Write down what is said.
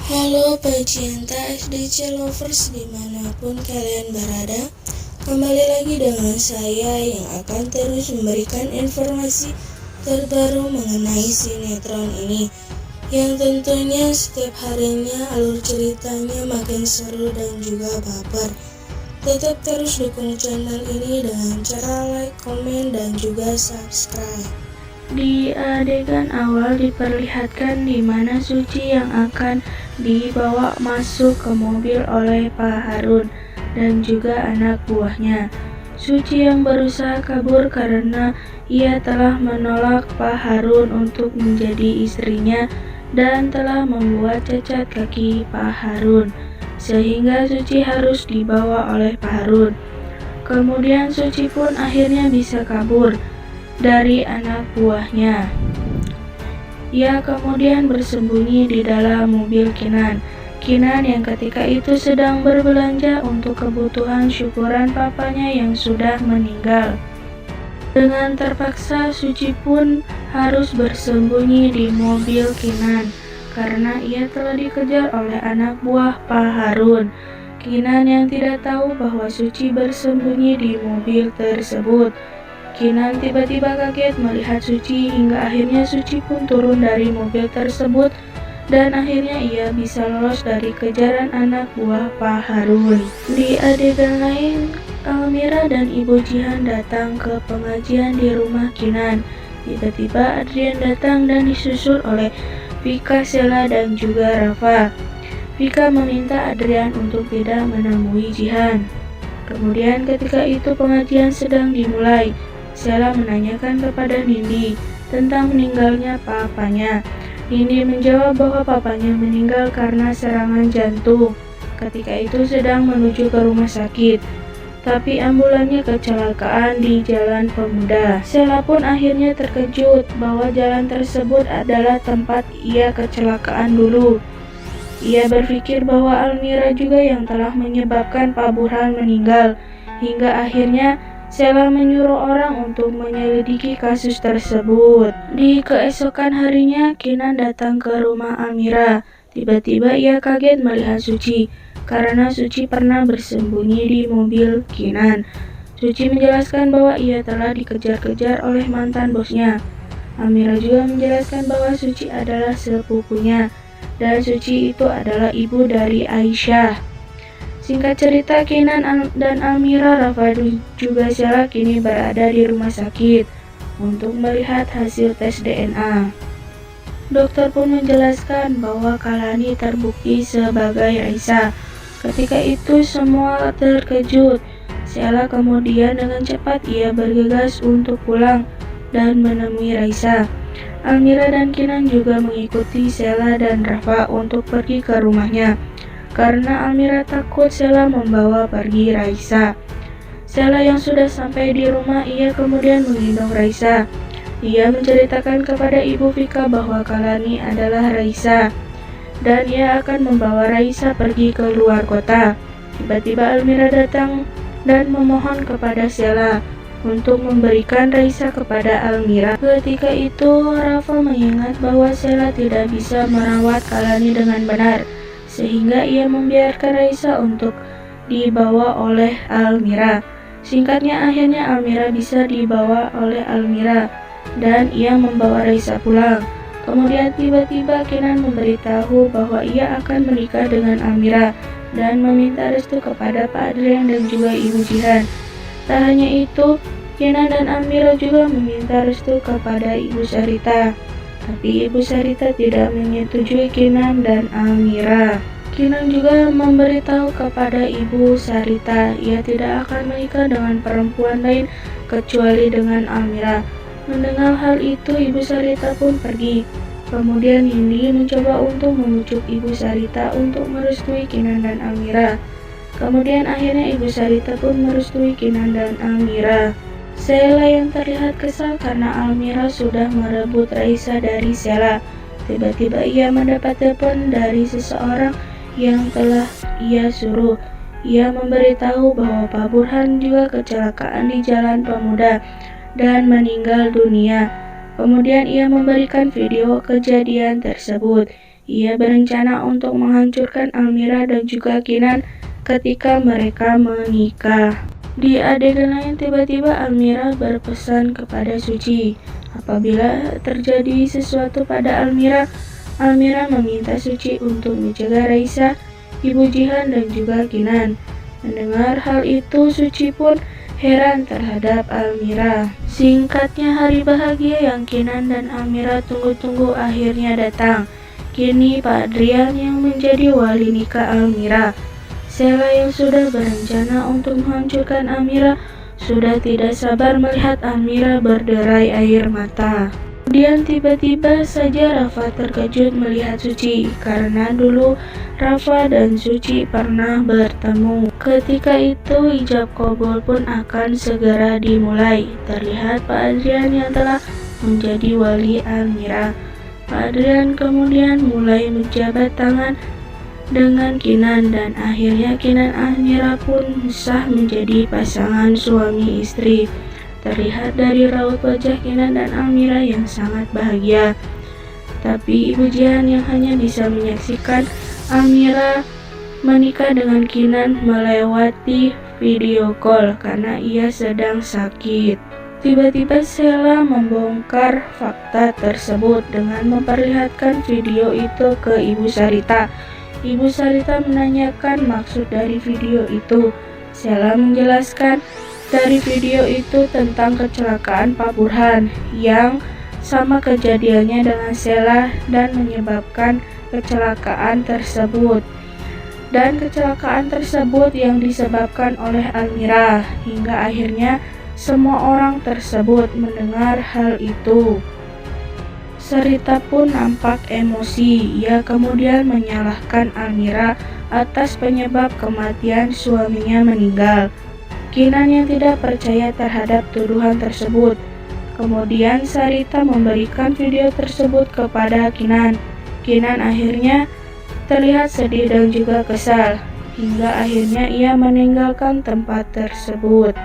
Halo pecinta SDC Lovers dimanapun kalian berada. Kembali lagi dengan saya yang akan terus memberikan informasi terbaru mengenai sinetron ini, yang tentunya setiap harinya alur ceritanya makin seru dan juga baper. Tetap terus dukung channel ini dengan cara like, komen, dan juga subscribe. Di adegan awal diperlihatkan di mana Suci yang akan dibawa masuk ke mobil oleh Pak Harun dan juga anak buahnya. Suci yang berusaha kabur karena ia telah menolak Pak Harun untuk menjadi istrinya dan telah membuat cacat kaki Pak Harun, sehingga Suci harus dibawa oleh Pak Harun. Kemudian Suci pun akhirnya bisa kabur dari anak buahnya. Ia kemudian bersembunyi di dalam mobil Kinan yang ketika itu sedang berbelanja untuk kebutuhan syukuran papanya yang sudah meninggal. Dengan terpaksa Suci pun harus bersembunyi di mobil Kinan karena ia telah dikejar oleh anak buah Pak Harun. Kinan yang tidak tahu bahwa Suci bersembunyi di mobil tersebut. Kinan tiba-tiba kaget melihat Suci hingga akhirnya Suci pun turun dari mobil tersebut dan akhirnya ia bisa lolos dari kejaran anak buah Pak Harun. Di adegan lain, Almira dan Ibu Jihan datang ke pengajian di rumah Kinan. Tiba-tiba Adrian datang dan disusul oleh Vika, Sheila, dan juga Rafa. Vika meminta Adrian untuk tidak menemui Jihan. Kemudian ketika itu pengajian sedang dimulai. Sheila menanyakan kepada Nindi tentang meninggalnya papanya. Nindi menjawab bahwa papanya meninggal karena serangan jantung. Ketika itu sedang menuju ke rumah sakit, tapi ambulannya kecelakaan di Jalan Pemuda. Sheila pun akhirnya terkejut bahwa jalan tersebut adalah tempat ia kecelakaan dulu. Ia berpikir bahwa Almira juga yang telah menyebabkan Pak Burhan meninggal, hingga akhirnya Sheila menyuruh orang untuk menyelidiki kasus tersebut. Di keesokan harinya, Kinan datang ke rumah Almira. Tiba-tiba ia kaget melihat Suci, karena Suci pernah bersembunyi di mobil Kinan. Suci menjelaskan bahwa ia telah dikejar-kejar oleh mantan bosnya. Almira juga menjelaskan bahwa Suci adalah sepupunya, dan Suci itu adalah ibu dari Aisyah. Singkat cerita, Kinan dan Almira, Rafa juga Sheila kini berada di rumah sakit untuk melihat hasil tes DNA. Dokter pun menjelaskan bahwa Kalani terbukti sebagai Raisa. Ketika itu semua terkejut. Sheila kemudian dengan cepat ia bergegas untuk pulang dan menemui Raisa. Almira dan Kinan juga mengikuti Sheila dan Rafa untuk pergi ke rumahnya, karena Almira takut Sheila membawa pergi Raisa. Sheila yang sudah sampai di rumah, ia kemudian menggendong Raisa. Ia menceritakan kepada Ibu Vika bahwa Kalani adalah Raisa, dan ia akan membawa Raisa pergi ke luar kota. Tiba-tiba Almira datang dan memohon kepada Sheila untuk memberikan Raisa kepada Almira. Ketika itu, Rafa mengingat bahwa Sheila tidak bisa merawat Kalani dengan benar, sehingga ia membiarkan Raisa untuk dibawa oleh Almira. Singkatnya, akhirnya Almira bisa dibawa oleh Almira dan ia membawa Raisa pulang. Kemudian tiba-tiba Kinan memberitahu bahwa ia akan menikah dengan Almira dan meminta restu kepada Pak Adrian dan juga Ibu Jihan. Tak hanya itu, Kinan dan Almira juga meminta restu kepada Ibu Sarita. Tapi Ibu Sarita tidak menyetujui Kinan dan Almira. Kinan juga memberitahu kepada Ibu Sarita ia tidak akan menikah dengan perempuan lain kecuali dengan Almira. Mendengar hal itu, Ibu Sarita pun pergi. Kemudian Nindi mencoba untuk membujuk Ibu Sarita untuk merestui Kinan dan Almira. Kemudian akhirnya Ibu Sarita pun merestui Kinan dan Almira. Sheila yang terlihat kesal karena Almira sudah merebut Raisa dari Sheila. Tiba-tiba ia mendapat telepon dari seseorang yang telah ia suruh. Ia memberitahu bahwa Pak Burhan juga kecelakaan di Jalan Pemuda dan meninggal dunia. Kemudian ia memberikan video kejadian tersebut. ia berencana untuk menghancurkan Almira dan juga Kinan ketika mereka menikah. Di adegan lain, tiba-tiba Almira berpesan kepada Suci. Apabila terjadi sesuatu pada Almira, Almira meminta Suci untuk mencegah Raisa, Ibu Jihan, dan juga Kinan. Mendengar hal itu, Suci pun heran terhadap Almira. Singkatnya, hari bahagia yang Kinan dan Almira tunggu-tunggu akhirnya datang. Kini Pak Adrian yang menjadi wali nikah Almira. Sheila yang sudah berencana untuk menghancurkan Almira sudah tidak sabar melihat Almira berderai air mata. Kemudian tiba-tiba saja Rafa terkejut melihat Suci, karena dulu Rafa dan Suci pernah bertemu. Ketika itu ijab kabul pun akan segera dimulai. Terlihat Pak Adrian yang telah menjadi wali Almira. Pak Adrian kemudian mulai menjabat tangan dengan Kinan, dan akhirnya Kinan Almira pun sah menjadi pasangan suami istri. Terlihat dari raut wajah Kinan dan Almira yang sangat bahagia. Tapi Ibu Jihan yang hanya bisa menyaksikan Almira menikah dengan Kinan melewati video call karena ia sedang sakit. Tiba-tiba Sheila membongkar fakta tersebut dengan memperlihatkan video itu ke Ibu Sarita. Ibu Sarita menanyakan maksud dari video itu. Sheila menjelaskan dari video itu tentang kecelakaan Pak Burhan yang sama kejadiannya dengan Sheila dan menyebabkan kecelakaan tersebut. Dan kecelakaan tersebut yang disebabkan oleh Almira, hingga akhirnya semua orang tersebut mendengar hal itu. Sarita pun nampak emosi. Ia kemudian menyalahkan Almira atas penyebab kematian suaminya meninggal. Kinan yang tidak percaya terhadap tuduhan tersebut. Kemudian Sarita memberikan video tersebut kepada Kinan. Kinan akhirnya terlihat sedih dan juga kesal, hingga akhirnya ia meninggalkan tempat tersebut.